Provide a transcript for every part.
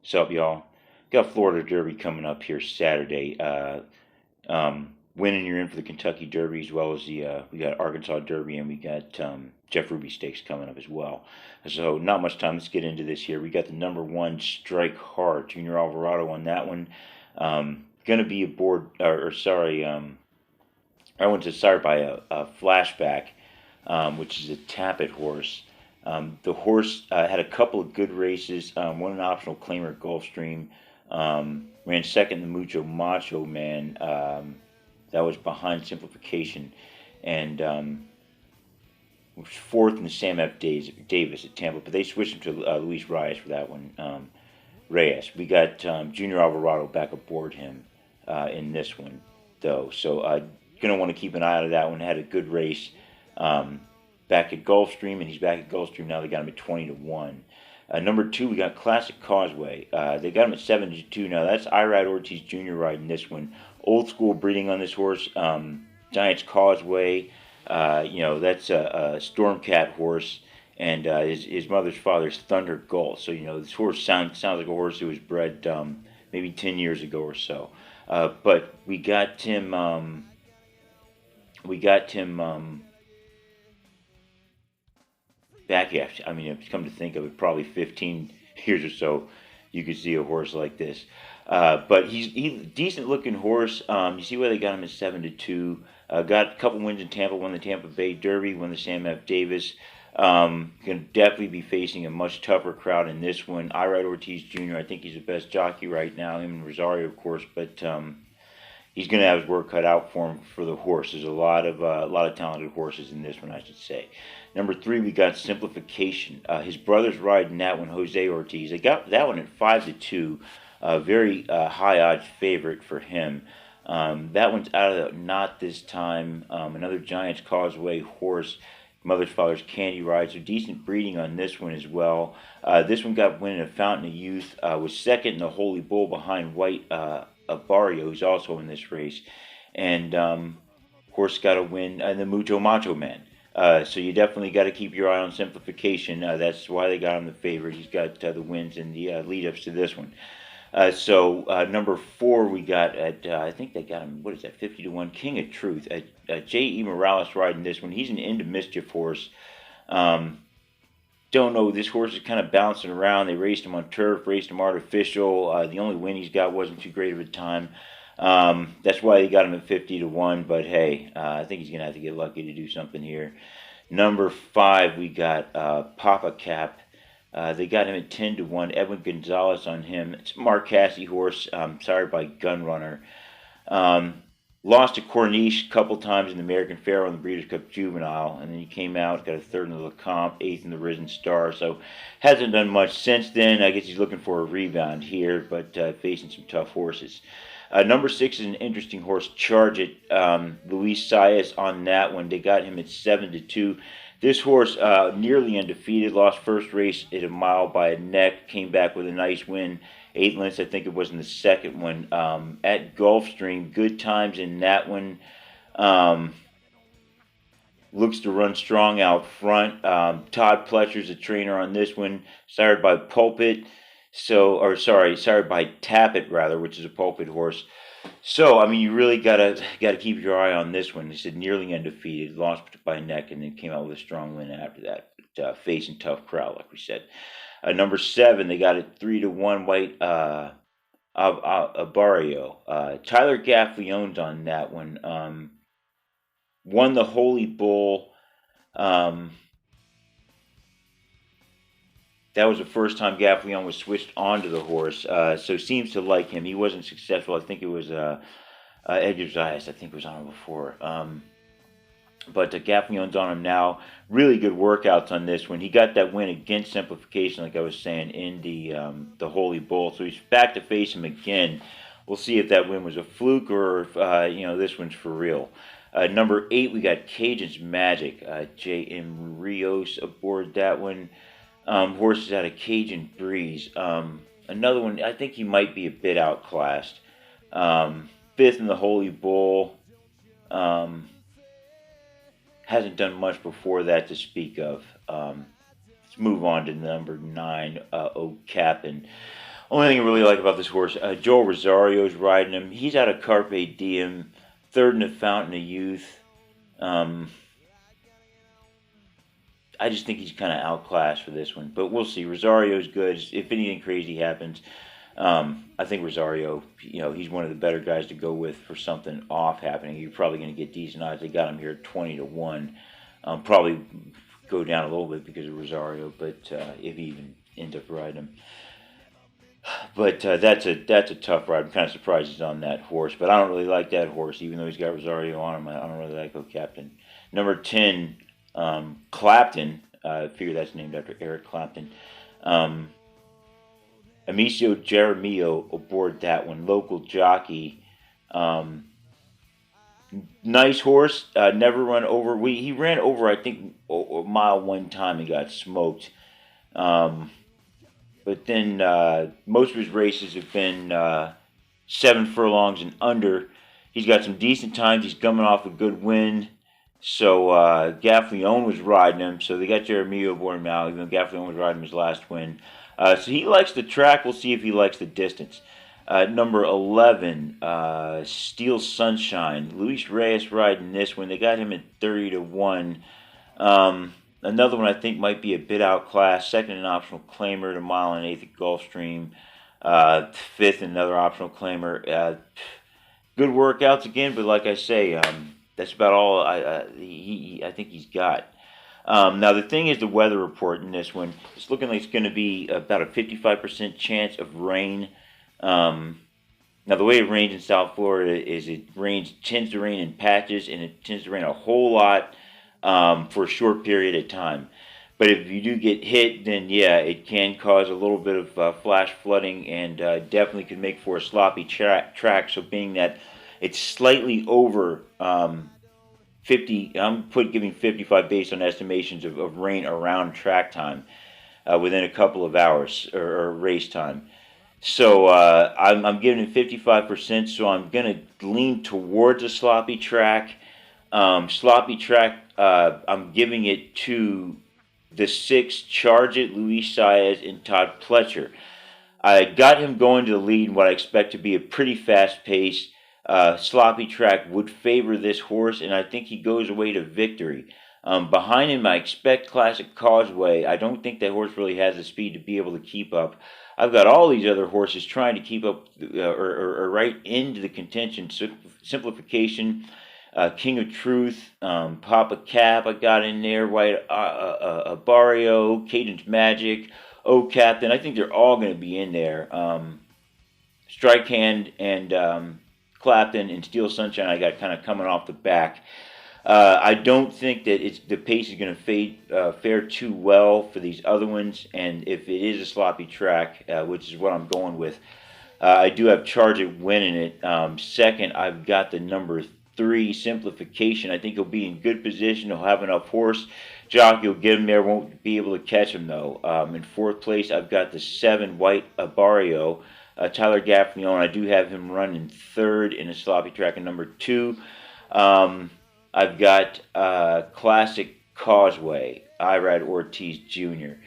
What's up, y'all? Got Florida Derby coming up here Saturday. Winning, you're in for the Kentucky Derby as well as the we got Arkansas Derby and we got Jeff Ruby Stakes coming up as well. So not much time. Let's get into this here. We got the number one Strike Hard, Junior Alvarado on that one. Gonna be aboard, or sorry, I went to start by a flashback, which is a Tappet horse. The horse had a couple of good races. Won an optional claimer at Gulfstream. Ran second in the Mucho Macho Man. That was behind Simplification, and was fourth in the Sam F. Davis at Tampa. But they switched him to Luis Reyes for that one. Reyes. We got Junior Alvarado back aboard him in this one, though. So gonna want to keep an eye out of that one. Had a good race. Back at Gulfstream, and he's back at Gulfstream now. They got him at 20-1. Number two, we got Classic Causeway. They got him at 7-2 now. That's Irad Ortiz Jr. riding this one. Old school breeding on this horse. Giants Causeway. That's a Stormcat horse, and his mother's father's Thunder Gull. So this horse sounds like a horse who was bred maybe 10 years ago or so. But we got him. Back after, I mean, if you come to think of it, probably 15 years or so, you could see a horse like this. But he's a decent looking horse. You see why they got him at 7-2. Got a couple wins in Tampa, won the Tampa Bay Derby, won the Sam F. Davis. Going to definitely be facing a much tougher crowd in this one. Irad Ortiz Jr., I think he's the best jockey right now. Him and Rosario, of course, but he's going to have his work cut out for him for the horse. There's a lot of talented horses in this one, I should say. Number three, we got Simplification. His brother's riding that one, Jose Ortiz. They got that one at 5-2. Very high odds favorite for him. That one's out of the knot this time. Another Giants Causeway horse. Mother's father's Candy Ride. So decent breeding on this one as well. This one got winning a Fountain of Youth. Was second in the Holy Bull behind White Barrio, who's also in this race. And horse got a win in the Mucho Macho Man. So you definitely got to keep your eye on Simplification. That's why they got him the favorite. He's got the wins and the lead-ups to this one. Number four, we got at, I think they got him, what is that, 50-1, King of Truth. J.E. Morales riding this one. He's an Into Mischief horse. Don't know, this horse is kind of bouncing around. They raced him on turf, raced him artificial. The only win he's got wasn't too great of a time. That's why they got him at 50-1, but hey, I think he's going to have to get lucky to do something here. Number five, we got Papa Cap. They got him at 10-1. Edwin Gonzalez on him. It's a Mark Casse horse. Sorry by Gunrunner. Lost to Corniche a couple times in the American Pharoah and the Breeders' Cup Juvenile, and then he came out, got a third in the Lecomte, eighth in the Risen Star, so hasn't done much since then. I guess he's looking for a rebound here, but facing some tough horses. Number six is an interesting horse, Charge It. Luis Saez on that one. They got him at 7-2. This horse nearly undefeated. Lost first race at a mile by a neck. Came back with a nice win. 8 lengths, I think it was in the second one. At Gulfstream, good times in that one. Looks to run strong out front. Todd Pletcher's a trainer on this one. Sired by Pulpit. Sired by Tappet rather, which is a Pulpit horse. So, I mean, you really gotta keep your eye on this one. They said nearly undefeated, lost by neck, and then came out with a strong win after that. But, facing tough crowd, like we said. Number seven, they got it 3-1 White Barrio. Tyler Gaffleone's on that one. Won the Holy Bull. That was the first time Gaffleone was switched onto the horse, so seems to like him. He wasn't successful. I think it was Edgar Zayas. I think was on him before. But Gaffleone's on him now. Really good workouts on this one. He got that win against Simplification, like I was saying, in the Holy Bull. So he's back to face him again. We'll see if that win was a fluke or if this one's for real. Number 8, we got Cajun's Magic. J.M. Rios aboard that one. Horses out of Cajun Breeze. Another one, I think he might be a bit outclassed. Fifth in the Holy Bull. Hasn't done much before that to speak of. Let's move on to number 9, Oak Cap'n. Only thing I really like about this horse, Joel Rosario's riding him. He's out of Carpe Diem, third in the Fountain of Youth. Um, I just think he's kind of outclassed for this one, but we'll see. Rosario's good. If anything crazy happens, I think Rosario, he's one of the better guys to go with for something off happening. You're probably going to get decent odds. They got him here 20-1. Probably go down a little bit because of Rosario, but if he even ends up riding him. But that's a tough ride. I'm kind of surprised he's on that horse, but I don't really like that horse, even though he's got Rosario on him. I don't really like Captain. Number 10, Clapton. I figure that's named after Eric Clapton. Amicio Jeremio aboard that one, local jockey. Nice horse. Never run over. He ran over, I think, a mile one time and got smoked. But then most of his races have been 7 furlongs and under. He's got some decent times. He's coming off a good win. So Gaffleone was riding him. So they got Jeremio aboard him now, even though Gaffleone was riding him his last win. So he likes the track. We'll see if he likes the distance. Number 11, Steel Sunshine. Luis Reyes riding this one. They got him at 30-1. Another one I think might be a bit outclassed. Second in optional claimer at a mile and eighth at Gulfstream. Fifth in another optional claimer. Good workouts again, but like I say, that's about all I think he's got. Now the thing is the weather report in this one. It's looking like it's going to be about a 55% chance of rain. Now the way it rains in South Florida is tends to rain in patches, and it tends to rain a whole lot for a short period of time. But if you do get hit, then yeah, it can cause a little bit of flash flooding, and definitely could make for a sloppy track. So being that it's slightly over 50, I'm giving 55 based on estimations of rain around track time within a couple of hours or race time. So I'm giving it 55%, so I'm going to lean towards a sloppy track. I'm giving it to the 6, Charge It, Luis Saez, and Todd Pletcher. I got him going to the lead in what I expect to be a pretty fast pace. Sloppy track would favor this horse, and I think he goes away to victory. Behind him, I expect Classic Causeway. I don't think that horse really has the speed to be able to keep up. I've got all these other horses trying to keep up or right into the contention. Simplification, King of Truth, Papa Cap, I got in there, White Barrio, Cadence Magic, Captain. I think they're all going to be in there. Strike Hand and Clapton and Steel Sunshine I got kind of coming off the back. I don't think that the pace is going to fare too well for these other ones, and if it is a sloppy track, which is what I'm going with, I do have Charge It winning it. Second, I've got the number 3, Simplification. I think he'll be in good position. He'll have enough horse. Jockey will get him there, won't be able to catch him though. In fourth place, I've got the 7, White Barrio. Tyler Gaffleone, I do have him running third in a sloppy track in number 2. I've got Classic Causeway, Irad Ortiz Jr.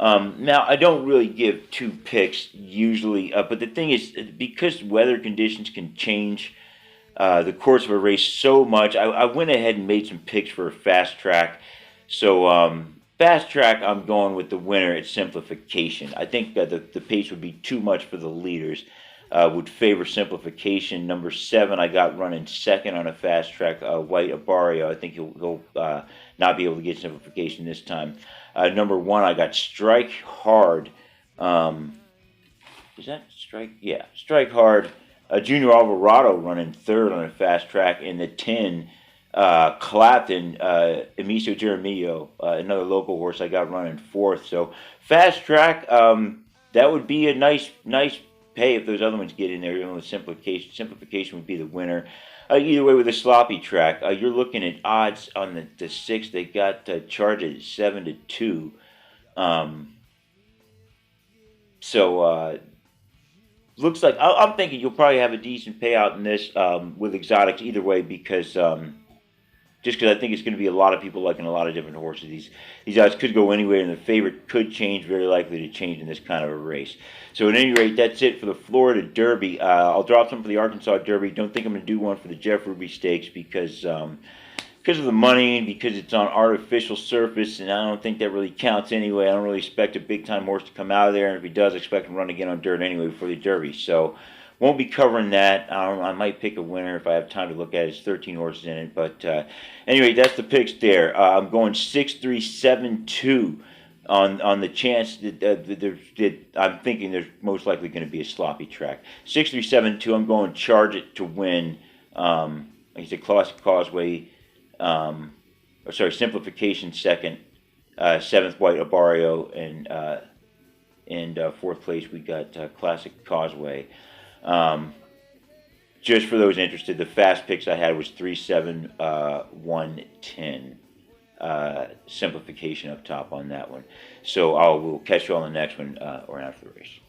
Now, I don't really give 2 picks usually, but the thing is, because weather conditions can change the course of a race so much, I went ahead and made some picks for a fast track. So, fast track, I'm going with the winner at Simplification. I think that the pace would be too much for the leaders. Would favor Simplification. Number 7, I got running second on a fast track, White Barrio. I think he'll not be able to get Simplification this time. Number 1, I got Strike Hard. Is that Strike? Yeah, Strike Hard. Junior Alvarado running third on a fast track. In the 10, Clapton, Amicio Jeremio, another local horse I got running fourth. So fast track, that would be a nice pay if those other ones get in there. Even with Simplification would be the winner. Either way, with a sloppy track, you're looking at odds on the 6. They got Charged at 7-2. Looks like I'm thinking you'll probably have a decent payout in this with exotics either way because just because I think it's going to be a lot of people liking a lot of different horses. These odds could go anywhere, and the favorite could change, very likely to change in this kind of a race. So at any rate, that's it for the Florida Derby. I'll drop some for the Arkansas Derby. Don't think I'm going to do one for the Jeff Ruby Stakes because of the money and because it's on artificial surface, and I don't think that really counts anyway. I don't really expect a big-time horse to come out of there, and if he does, I expect him to run again on dirt anyway before the Derby. So won't be covering that. I might pick a winner if I have time to look at it. There's 13 horses in it. But anyway, that's the picks there. I'm going 6-3-7-2 on the chance that I'm thinking there's most likely going to be a sloppy track. 6-3-7-2. I'm going Charge It to win. Like I said, Classic Causeway. Simplification second. Seventh White Abarrio, and fourth place we got Classic Causeway. Just for those interested, the fast picks I had was 3-7-1-10. Simplification up top on that one. So we'll catch you on the next one or after the race.